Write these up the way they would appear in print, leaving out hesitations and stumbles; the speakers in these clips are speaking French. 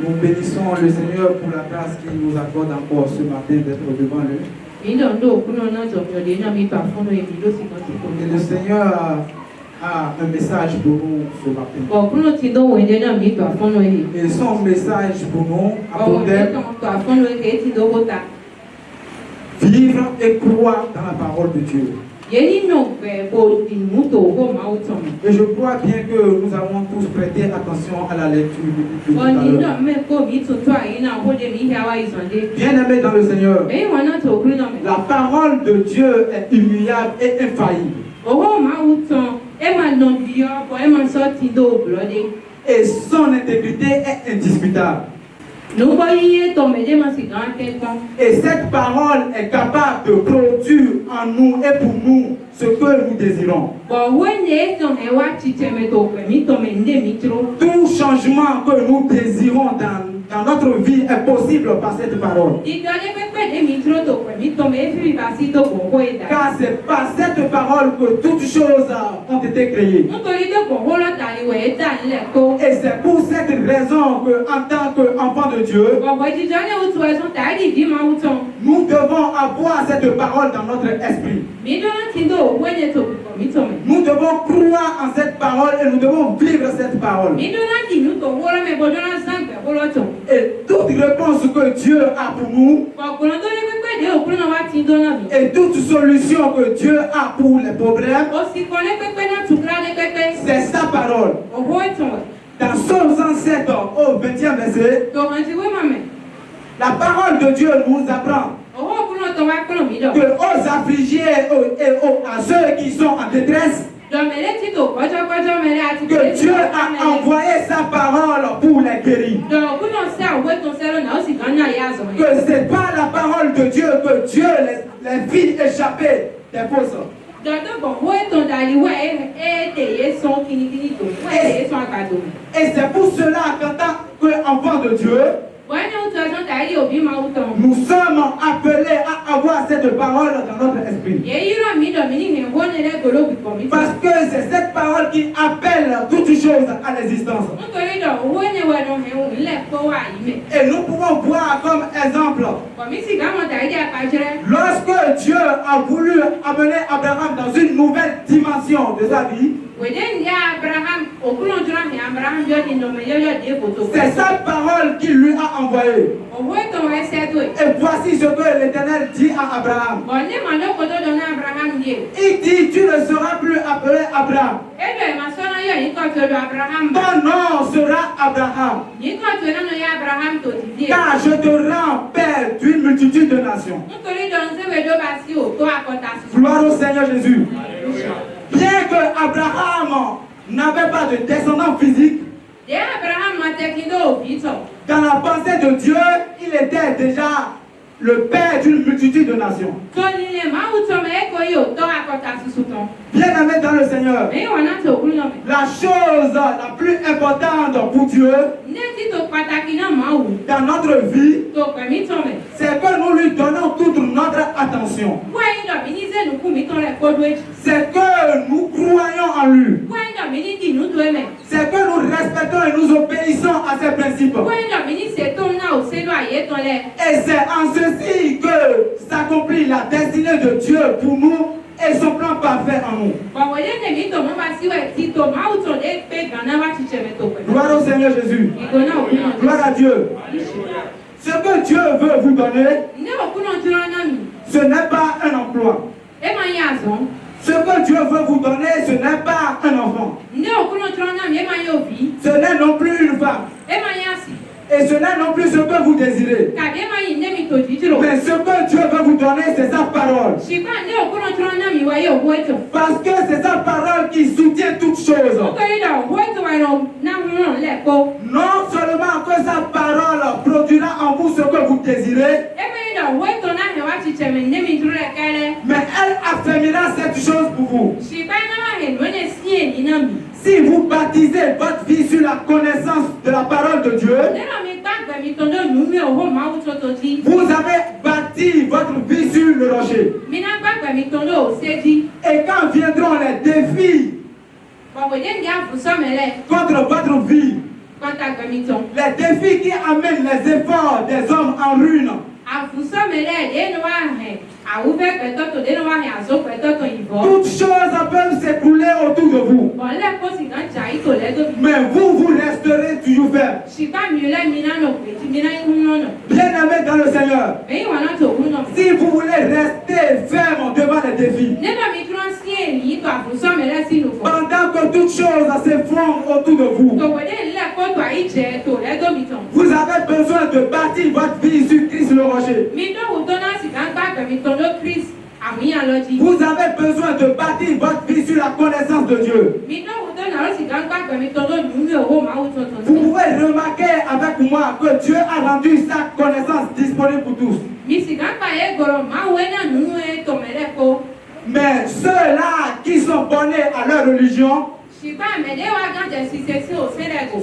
Nous bénissons le Seigneur pour la grâce qu'il nous accorde encore ce matin d'être devant lui. Et le Seigneur a un message pour nous ce matin. Et son message pour nous abondait vivre et croire dans la parole de Dieu. Et je crois bien que nous avons tous prêté attention à la lecture de bien-aimés dans le Seigneur, la parole de Dieu est immuable et infaillible. Et son intégrité est indiscutable. Et cette parole est capable de produire en nous et pour nous ce que nous désirons. Tout changement que nous désirons dans notre vie est possible par cette parole. Car c'est par cette parole que toutes choses ont été créées. Et c'est pour cette raison que, en tant qu'enfants de Dieu, nous devons avoir cette parole dans notre esprit. Nous devons croire en cette parole et nous devons vivre cette parole. Et toute réponse que Dieu a pour nous, et toute solution que Dieu a pour les problèmes, c'est sa parole. Dans Psaume 107 au 20e verset, la parole de Dieu nous apprend que aux affligés et à ceux qui sont en détresse, que Dieu a envoyé sa parole pour les guérir. Que c'est pas la parole de Dieu que Dieu les fit échapper des fausses. Et c'est pour cela qu'en tant qu'enfants de Dieu, nous sommes appelés à avoir cette parole dans notre esprit. Parce que c'est cette parole qui appelle toutes choses à l'existence. Et nous pouvons voir comme exemple, lorsque Dieu a voulu amener Abraham dans une nouvelle dimension de sa vie, c'est sa parole qui lui a envoyé. Et voici ce que l'Éternel dit à Abraham. Il dit, tu ne seras plus appelé Abraham. Ton nom sera Abraham. Car je te rends père d'une multitude de nations. Gloire au Seigneur Jésus. Bien que Abraham n'avait pas de descendant physique, dans la pensée de Dieu, il était déjà le père d'une multitude de nations. Bien-aimé dans le Seigneur, la chose la plus importante pour Dieu dans notre vie, c'est que nous lui donnons toute notre attention. C'est que nous croyons en lui. C'est que nous respectons et nous obéissons à ses principes. Et c'est en ceci que s'accomplit la destinée de Dieu pour nous et son plan parfait en nous. Gloire au Seigneur Jésus. Gloire à Dieu. Ce que Dieu veut vous donner, ce n'est pas un emploi. Ce que Dieu veut vous donner, ce n'est pas un enfant. Ce n'est non plus une femme. Et ce n'est non plus ce que vous désirez. Mais ce que Dieu veut vous donner, c'est sa parole. Parce que c'est sa parole qui soutient toutes choses. Non seulement que sa parole produira en vous ce que vous désirez, mais elle affermira cette chose pour vous. Si vous baptisez votre vie sur la connaissance de la parole de Dieu, vous avez bâti votre vie sur le rocher. Et quand viendront les défis contre votre vie, Les défis qui amènent les efforts des hommes en ruine. Toutes choses peuvent s'écrouler autour de vous. Mais vous resterez toujours ferme. Bien-aimés dans le Seigneur, si vous voulez rester ferme devant les défis, pendant que toutes choses s'effondrent autour de vous, vous avez besoin de bâtir votre vie sur Christ le rocher. Vous avez besoin de bâtir votre vie sur la connaissance de Dieu. Vous pouvez remarquer avec moi que Dieu a rendu sa connaissance disponible pour tous. Mais ceux-là qui sont bornés à leur religion,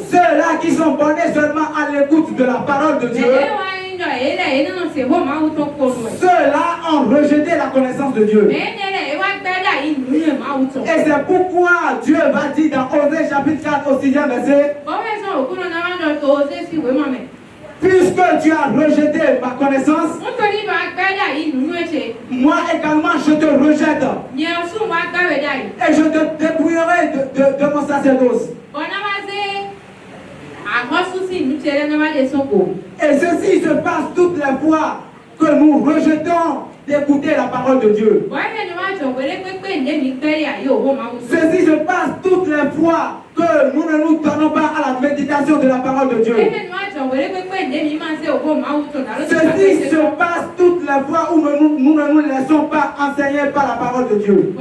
ceux-là qui sont bornés seulement à l'écoute de la parole de Dieu, ceux-là ont rejeté la connaissance de Dieu. Et c'est pourquoi Dieu va dire dans Osée chapitre 4 au 6e verset, puisque tu as rejeté ma connaissance, moi également je te rejette. Et je te dépouillerai de mon sacerdoce. Et ceci se passe toutes les fois que nous rejetons d'écouter la parole de Dieu. Ceci se passe toutes les fois que nous ne nous donnons pas à la méditation de la parole de Dieu. Ceci se passe toutes les fois où nous ne nous laissons pas enseigner par la parole de Dieu.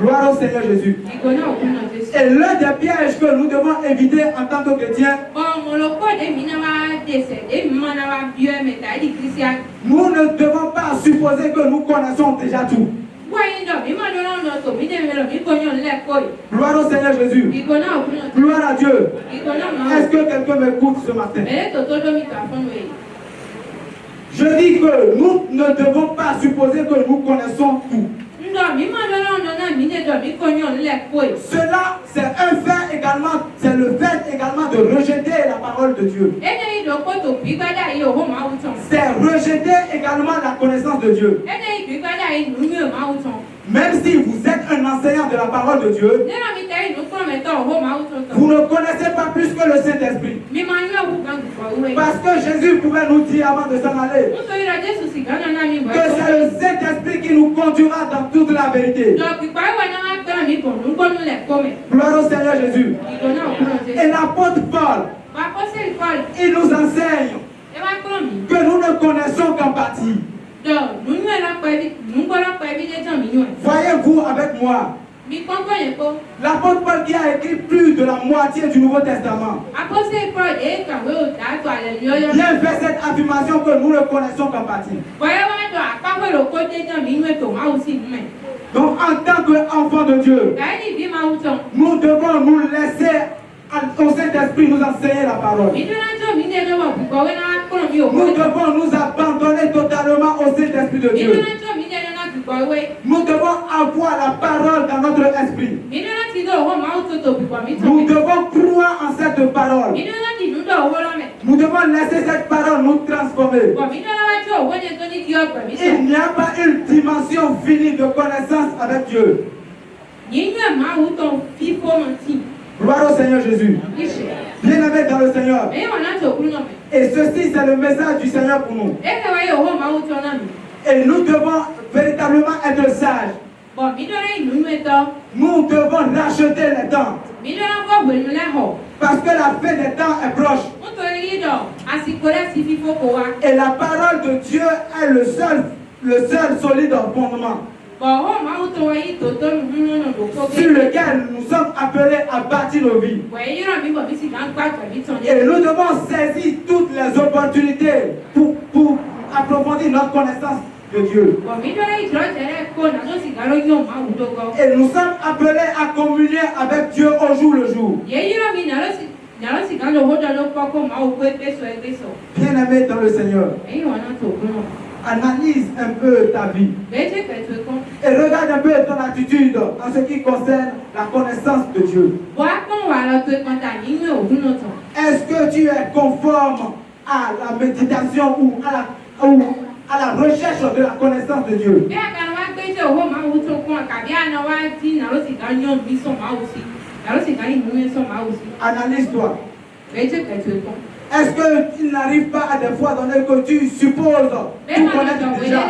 Gloire au Seigneur Jésus. Et l'un des pièges que nous devons éviter en tant que chrétiens, nous ne devons pas supposer que nous connaissons déjà tout. Gloire au Seigneur Jésus. Gloire à Dieu. Est-ce que quelqu'un m'écoute ce matin? Je dis que nous ne devons pas supposer que nous connaissons tout. Cela, c'est un fait également, c'est le fait également de rejeter la parole de Dieu. C'est rejeter également la connaissance de Dieu. Même si vous êtes un enseignant de la parole de Dieu, vous ne connaissez pas plus que le Saint-Esprit. Parce que Jésus pouvait nous dire avant de s'en aller que c'est le Saint-Esprit qui nous conduira dans toute la vérité. Gloire au Seigneur Jésus. Et l'apôtre Paul, il nous enseigne que nous ne connaissons qu'en partie. Voyez-vous avec moi, l'apôtre Paul qui a écrit plus de la moitié du Nouveau Testament, bien fait cette affirmation que nous ne connaissons qu'en partie. Donc en tant qu'enfants de Dieu, nous devons nous laisser au Saint-Esprit nous enseigner la parole. Nous devons nous abandonner totalement au Saint-Esprit de Dieu. Nous devons avoir la parole dans notre esprit. Nous devons croire en cette parole. Nous devons laisser cette parole nous transformer. Il n'y a pas une dimension finie de connaissance avec Dieu. Gloire au Seigneur Jésus. Bien-aimés dans le Seigneur. Et ceci, c'est le message du Seigneur pour nous. Et nous devons véritablement être sages. Nous devons racheter les temps. Parce que la fin des temps est proche. Et la parole de Dieu est le seul solide fondement sur lequel nous sommes appelés à bâtir nos vies. Et nous devons saisir toutes les opportunités pour approfondir notre connaissance de Dieu. Et nous sommes appelés à communier avec Dieu au jour le jour. Bien-aimés dans le Seigneur. Analyse un peu ta vie. Et regarde un peu ton attitude en ce qui concerne la connaissance de Dieu. Est-ce que tu es conforme à la méditation ou à la recherche de la connaissance de Dieu? Analyse-toi. Est-ce qu'il n'arrive pas à des fois donné que tu supposes tout connaître déjà?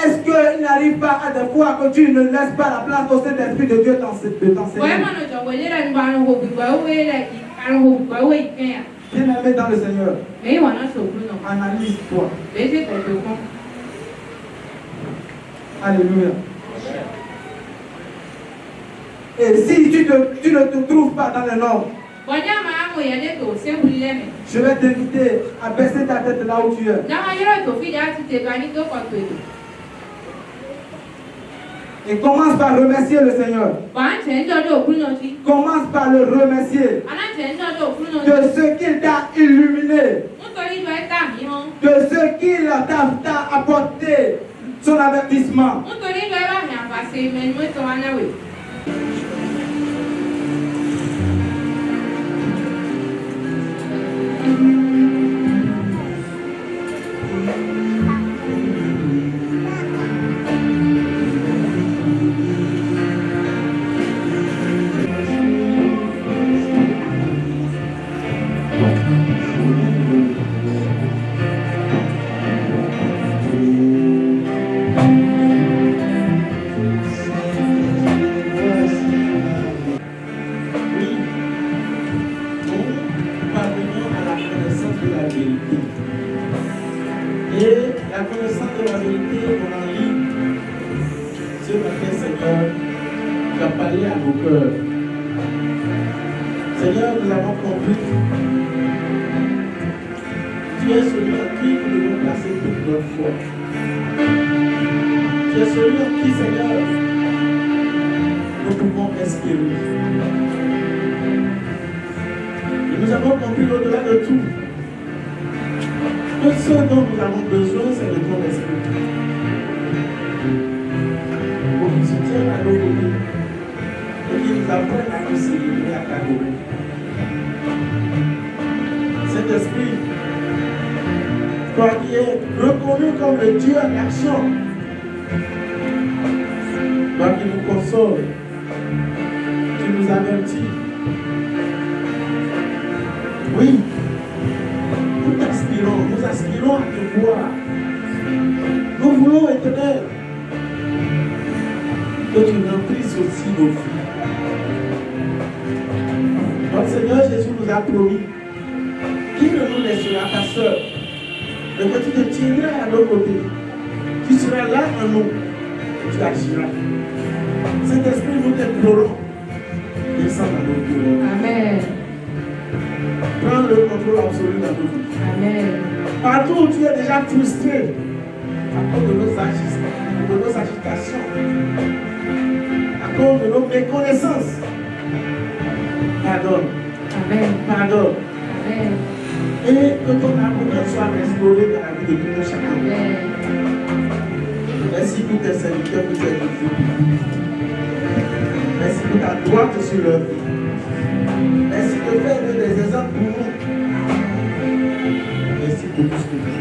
Est-ce qu'il n'arrive pas à des fois que tu ne laisses pas la place au Saint-Esprit de Dieu de t'enseigner? Bien-aimé dans le Seigneur, analyse-toi. Alléluia. Et si tu ne te trouves pas dans le nord, je vais t'inviter à baisser ta tête là où tu es. Et commence par remercier le Seigneur. Commence par le remercier de ce qu'il t'a illuminé, de ce qu'il t'a apporté, son avertissement. Seigneur, nous avons compris. Tu es celui en qui nous devons placer toute notre foi. Tu es celui en qui, Seigneur, nous pouvons espérer. Et nous avons compris au-delà de tout que ce dont nous avons besoin, c'est de ton esprit. Pour qu'il soutienne à nos vies et qu'il nous apprenne à nous célébrer, à t'adorer. Cet esprit, toi qui es reconnu comme le Dieu en action, toi qui nous console, qui nous avertit. Oui, nous aspirons à te voir. Nous voulons, Éternel, que tu remplisses aussi nos vies. Notre Seigneur Jésus nous a promis qu'il ne nous laissera pas seuls, mais que tu te tiendras à nos côtés. Tu seras là en nous, tu agiras. Cet esprit, nous t'implorons, descend dans nos cœurs. Amen. Prends le contrôle absolu dans nos vies. Amen. Partout où tu es déjà frustré à cause de nos agissements, de nos agitations, à cause de nos méconnaissances, pardonne. Amen. Pardonne. Amen. Et que ton amour soit restauré dans la vie de tout chacun. Amen. Merci pour tes serviteurs, pour tes disciples. Merci pour ta droite sur leur vie. Merci de faire des exemples pour nous. Merci pour tout ce que tu